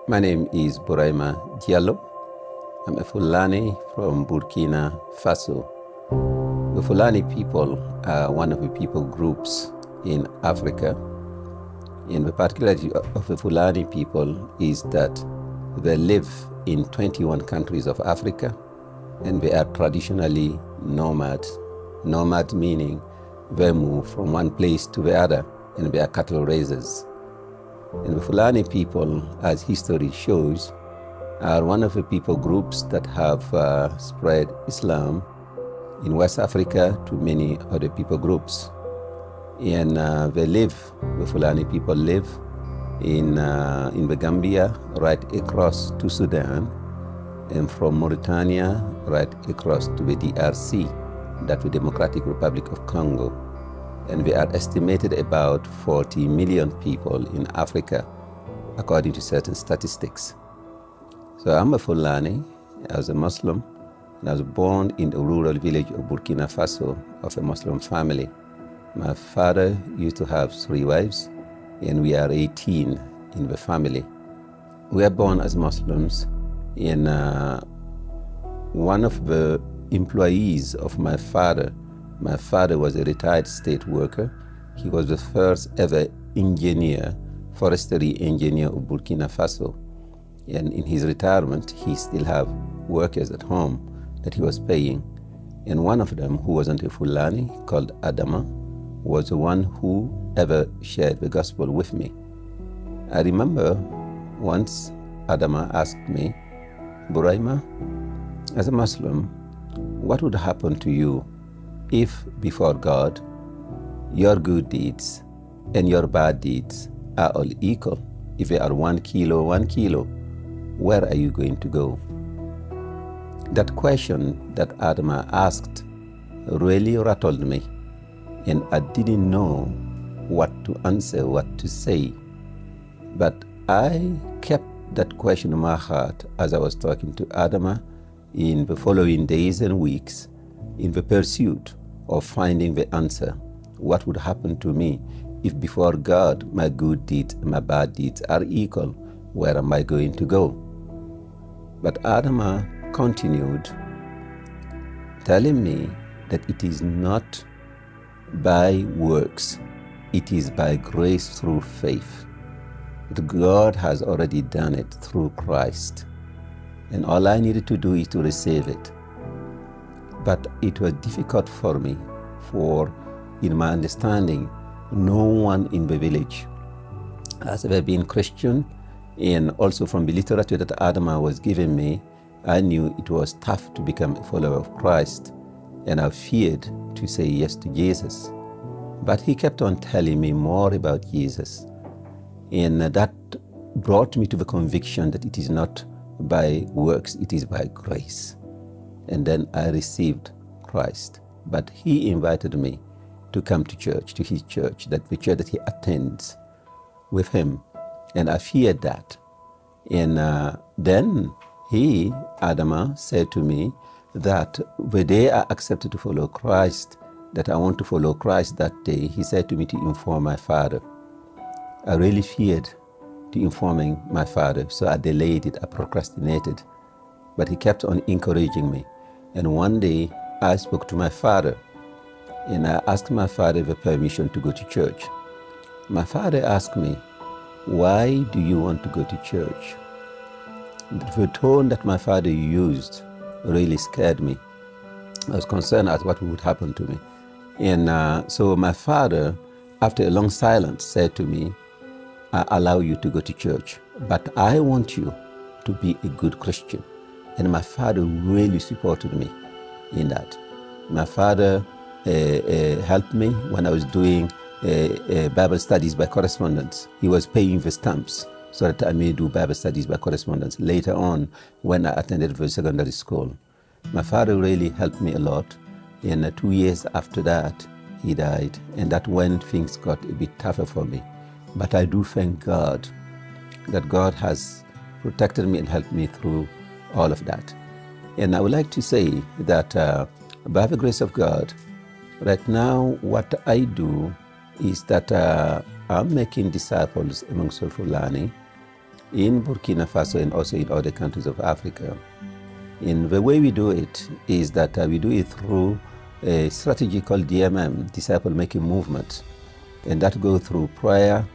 My name is Boureima Diallo. I'm a Fulani from Burkina Faso. The Fulani people are one of the people groups in Africa. And the particularity of the Fulani people is that they live in 21 countries of Africa, and they are traditionally nomads. Nomad meaning they move from one place to the other, and they are cattle raisers. And the Fulani people, as history shows, are one of the people groups that have spread Islam in West Africa to many other people groups. And the Fulani people live in the Gambia, right across to Sudan, and from Mauritania, right across to the DRC, that's the Democratic Republic of Congo. And we are estimated about 40 million people in Africa, according to certain statistics. So I'm a Fulani, I was a Muslim, and I was born in the rural village of Burkina Faso of a Muslim family. My father used to have 3 wives, and we are 18 in the family. We are born as Muslims, and one of the employees of my father was a retired state worker. He was the first ever engineer, forestry engineer of Burkina Faso. And in his retirement, he still have workers at home that he was paying. And one of them, who wasn't a Fulani, called Adama, was the one who ever shared the gospel with me. I remember once Adama asked me, Boureima, as a Muslim, what would happen to you if before God your good deeds and your bad deeds are all equal? If they are 1 kilo, where are you going to go? That question that Adama asked really rattled me, and I didn't know what to answer, what to say. But I kept that question in my heart as I was talking to Adama in the following days and weeks, in the pursuit of finding the answer. What would happen to me if before God my good deeds and my bad deeds are equal? Where am I going to go? But Adama continued telling me that it is not by works, it is by grace through faith. That God has already done it through Christ, and all I needed to do is to receive it. But it was difficult for me, for in my understanding, no one in the village has ever been Christian, and also from the literature that Adama was giving me, I knew it was tough to become a follower of Christ, and I feared to say yes to Jesus. But he kept on telling me more about Jesus, and that brought me to the conviction that it is not by works, it is by grace. And then I received Christ. But he invited me to come to church, to his church, the church that he attends with him. And I feared that. And then he, Adama, said to me that the day I accepted to follow Christ, that I want to follow Christ that day, he said to me to inform my father. I really feared to informing my father, so I delayed it, I procrastinated. But he kept on encouraging me. And one day I spoke to my father, and I asked my father the permission to go to church. My father asked me, why do you want to go to church? The tone that my father used really scared me. I was concerned at what would happen to me. And so my father, after a long silence, said to me, I allow you to go to church, but I want you to be a good Christian. And my father really supported me in that. My father helped me when I was doing Bible studies by correspondence. He was paying the stamps so that I may do Bible studies by correspondence later on when I attended the secondary school. My father really helped me a lot. And 2 years after that, he died. And that's when things got a bit tougher for me. But I do thank God that God has protected me and helped me through all of that. And I would like to say that by the grace of God, right now what I do is that I'm making disciples amongst the Fulani, in Burkina Faso and also in other countries of Africa. And the way we do it is that we do it through a strategy called DMM, Disciple Making Movement. And that goes through prayer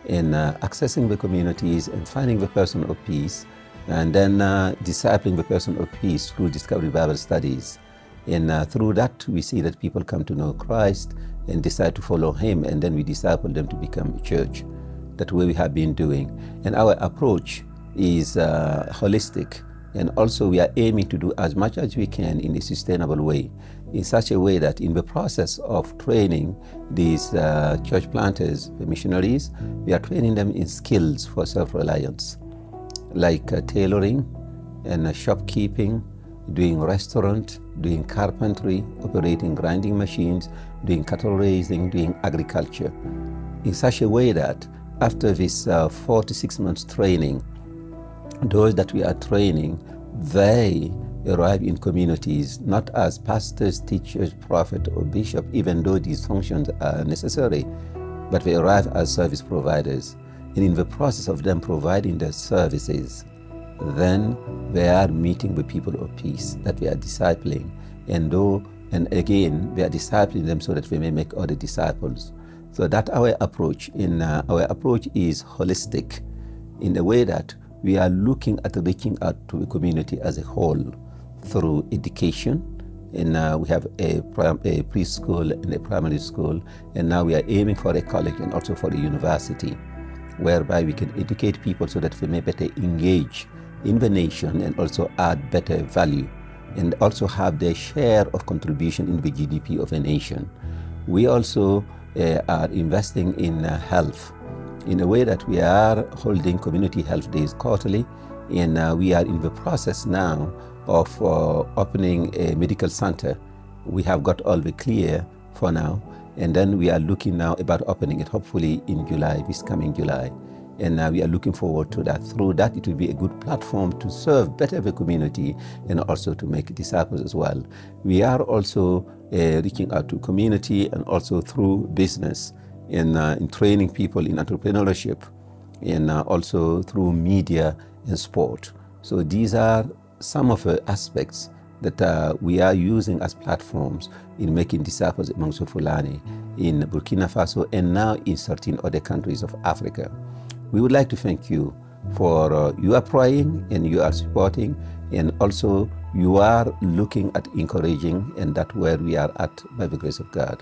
and accessing the communities and finding the person of peace, and then discipling the person of peace through Discovery Bible Studies. And through that, we see that people come to know Christ and decide to follow Him, and then we disciple them to become a church. That's what we have been doing. And our approach is holistic, and also we are aiming to do as much as we can in a sustainable way, in such a way that in the process of training these church planters, the missionaries, we are training them in skills for self-reliance, like tailoring and shopkeeping, doing restaurant, doing carpentry, operating grinding machines, doing cattle raising, doing agriculture, in such a way that after this 4 to 6 months training, those that we are training, they arrive in communities not as pastors, teachers, prophet, or bishop, even though these functions are necessary, but they arrive as service providers. And in the process of them providing their services, then they are meeting the people of peace that we are discipling. And again, we are discipling them so that they may make other disciples. So that our approach. Our approach is holistic in the way that we are looking at reaching out to the community as a whole through education. And we have a preschool and a primary school, and now we are aiming for a college and also for a university, whereby we can educate people so that they may better engage in the nation and also add better value and also have their share of contribution in the GDP of a nation. We also are investing in health in a way that we are holding community health days quarterly, and we are in the process now of opening a medical center. We have got all the clear for now, and then we are looking now about opening it hopefully in July, this coming July. And we are looking forward to that. Through that, it will be a good platform to serve better the community and also to make disciples as well. We are also reaching out to community and also through business in training people in entrepreneurship, and also through media and sport. So these are some of the aspects that we are using as platforms in making disciples amongst the Fulani in Burkina Faso and now in certain other countries of Africa. We would like to thank you for you are praying and you are supporting, and also you are looking at encouraging, and that's where we are at by the grace of God.